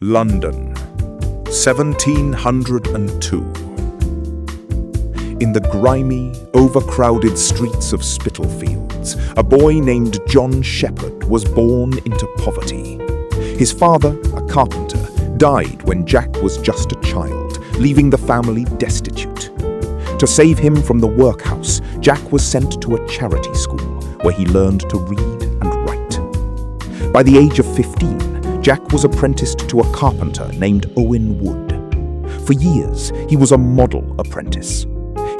London, 1702. In the grimy, overcrowded streets of Spitalfields, a boy named Jack Sheppard was born into poverty. His father, a carpenter, died when Jack was just a child, leaving the family destitute. To save him from the workhouse, Jack was sent to a charity school where he learned to read and write. By the age of 15, Jack was apprenticed to a carpenter named Owen Wood. For years, he was a model apprentice.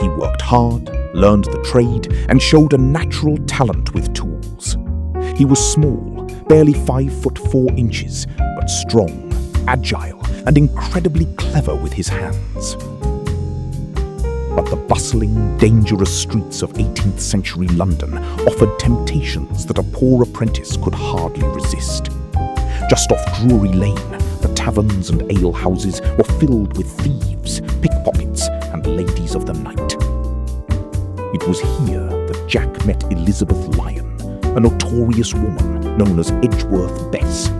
He worked hard, learned the trade, and showed a natural talent with tools. He was small, barely 5'4", but strong, agile, and incredibly clever with his hands. But the bustling, dangerous streets of 18th century London offered temptations that a poor apprentice could hardly resist. Just off Drury Lane, the taverns and alehouses were filled with thieves, pickpockets, and ladies of the night. It was here that Jack met Elizabeth Lyon, a notorious woman known as Edgeworth Bess.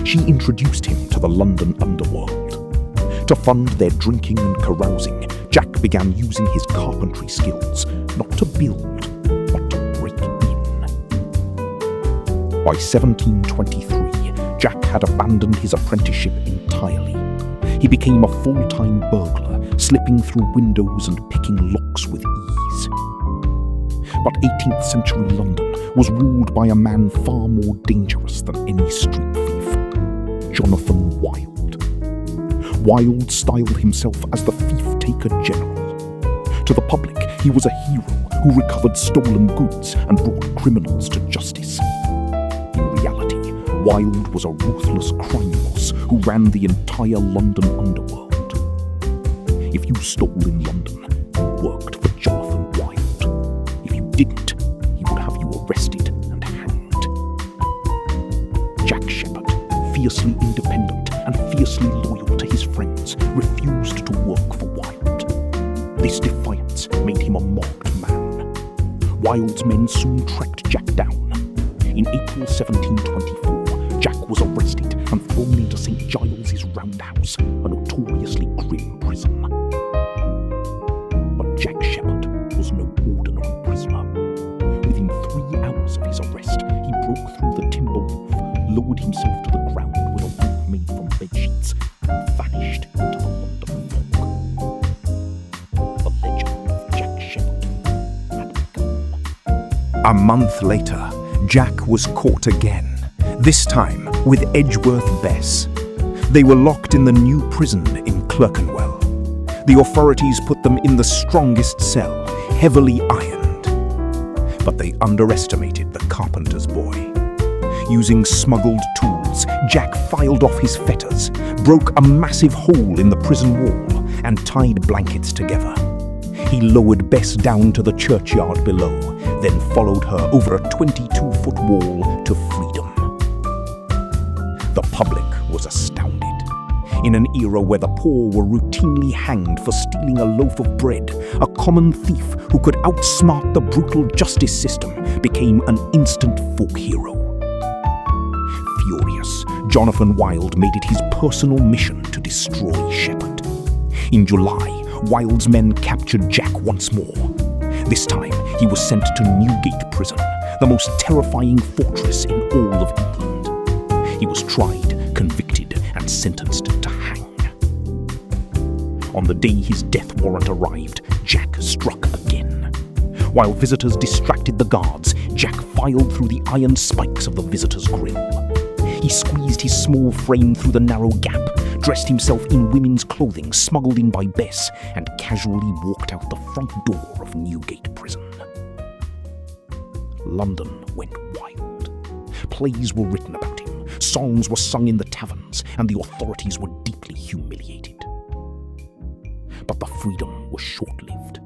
She introduced him to the London underworld. To fund their drinking and carousing, Jack began using his carpentry skills, not to build, but to break in. By 1723, Jack had abandoned his apprenticeship entirely. He became a full-time burglar, slipping through windows and picking locks with ease. But 18th century London was ruled by a man far more dangerous than any street thief, Jonathan Wild. Wild styled himself as the thief-taker general. To the public, he was a hero who recovered stolen goods and brought criminals to justice. In reality, Wild was a ruthless crime boss who ran the entire London underworld. If you stole in London, you worked for Jonathan Wild. If you didn't, he would have you arrested and hanged. Jack Sheppard, fiercely independent and fiercely loyal to his friends, refused to work for Wild. This defiance made him a marked man. Wild's men soon tracked Jack down. In April 1724, Jack was arrested and thrown into St. Giles's Roundhouse, a notoriously grim prison. But Jack Sheppard was no ordinary prisoner. Within 3 hours of his arrest, he broke through the timber roof, lowered himself to the ground with a rope made from bedsheets, and vanished into the London fog. The legend of Jack Sheppard had begun. A month later, Jack was caught again, this time with Edgeworth Bess. They were locked in the new prison in Clerkenwell. The authorities put them in the strongest cell, heavily ironed. But they underestimated the carpenter's boy. Using smuggled tools, Jack filed off his fetters, broke a massive hole in the prison wall, and tied blankets together. He lowered Bess down to the churchyard below, then followed her over a 22-foot wall to freedom. The public was astounded. In an era where the poor were routinely hanged for stealing a loaf of bread, a common thief who could outsmart the brutal justice system became an instant folk hero. Furious, Jonathan Wild made it his personal mission to destroy Sheppard. In July, Wild's men captured Jack once more. This time, he was sent to Newgate Prison, the most terrifying fortress in all of England. He was tried, convicted, and sentenced to hang. On the day his death warrant arrived, Jack struck again. While visitors distracted the guards, Jack filed through the iron spikes of the visitors' grill. He squeezed his small frame through the narrow gap, dressed himself in women's clothing smuggled in by Bess, and casually walked out the front door of Newgate Prison. London went wild. Plays were written about him, songs were sung in the taverns, and the authorities were deeply humiliated. But the freedom was short-lived.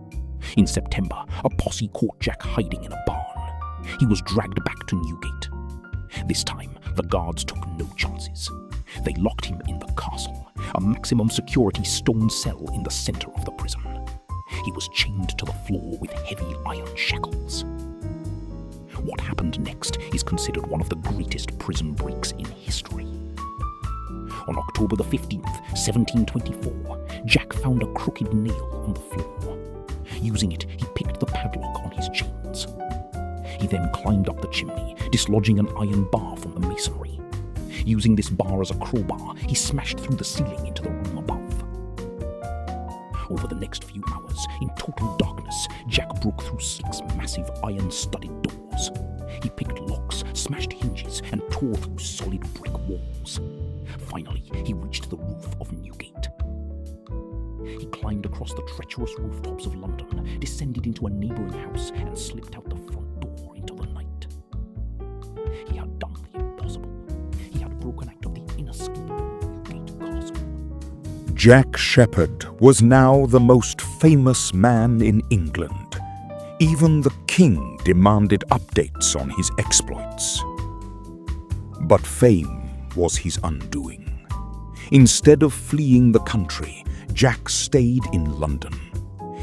In September, a posse caught Jack hiding in a barn. He was dragged back to Newgate. This time, the guards took no chances. They locked him in the castle, a maximum security stone cell in the center of the prison. He was chained to the floor with heavy iron shackles. What happened next is considered one of the greatest prison breaks in history. On October the 15th, 1724, Jack found a crooked nail on the floor. Using it, he picked the padlock on his chains. He then climbed up the chimney, dislodging an iron bar from the masonry. Using this bar as a crowbar, he smashed through the ceiling into the room above. Over the next few hours, in total darkness, Jack broke through 6 massive iron-studded doors. He picked locks, smashed hinges, and tore through solid brick walls. Finally, he reached the roof of Newgate. He climbed across the treacherous rooftops of London, descended into a neighbouring house, and slipped out the front door into the night. He had done the impossible. He had broken out of the inescapable Newgate Castle. Jack Sheppard was now the most famous man in England. Even the king demanded updates on his exploits. But fame was his undoing. Instead of fleeing the country, Jack stayed in London.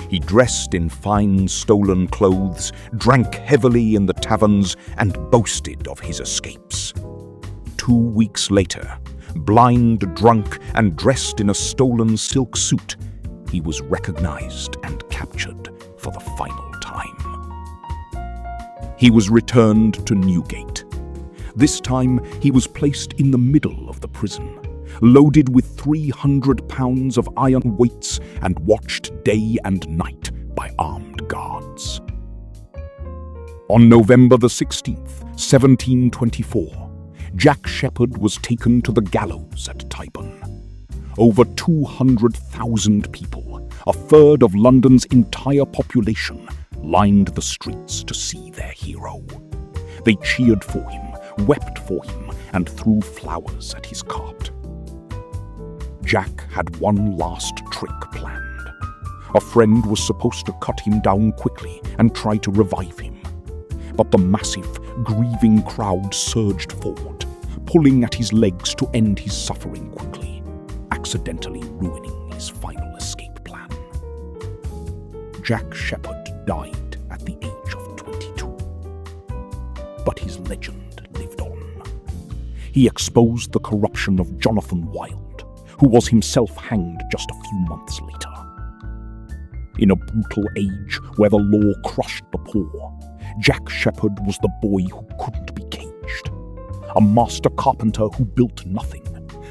He dressed in fine stolen clothes, drank heavily in the taverns, and boasted of his escapes. 2 weeks later, blind, drunk, and dressed in a stolen silk suit, he was recognized and captured for the final time. He was returned to Newgate. This time, he was placed in the middle of the prison, loaded with 300 pounds of iron weights and watched day and night by armed guards. On November the 16th, 1724, Jack Sheppard was taken to the gallows at Tyburn. Over 200,000 people, a third of London's entire population, lined the streets to see their hero. They cheered for him, wept for him, and threw flowers at his cart. Jack had one last trick planned. A friend was supposed to cut him down quickly and try to revive him. But the massive, grieving crowd surged forward, pulling at his legs to end his suffering quickly, accidentally ruining his final escape plan. Jack Sheppard died at the age of 22. But his legend lived on. He exposed the corruption of Jonathan Wild, who was himself hanged just a few months later. In a brutal age where the law crushed the poor, Jack Sheppard was the boy who couldn't be caged. A master carpenter who built nothing,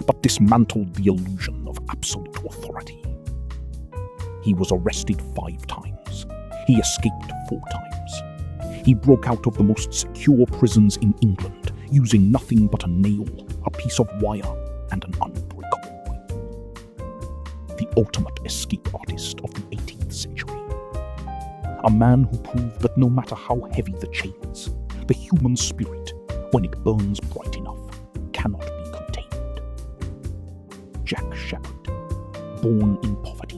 but dismantled the illusion of absolute authority. He was arrested 5 times. He escaped 4 times. He broke out of the most secure prisons in England, using nothing but a nail, a piece of wire, and an unbreakable will. The ultimate escape artist of the 18th century. A man who proved that no matter how heavy the chains, the human spirit, when it burns bright enough, cannot be contained. Jack Sheppard, born in poverty,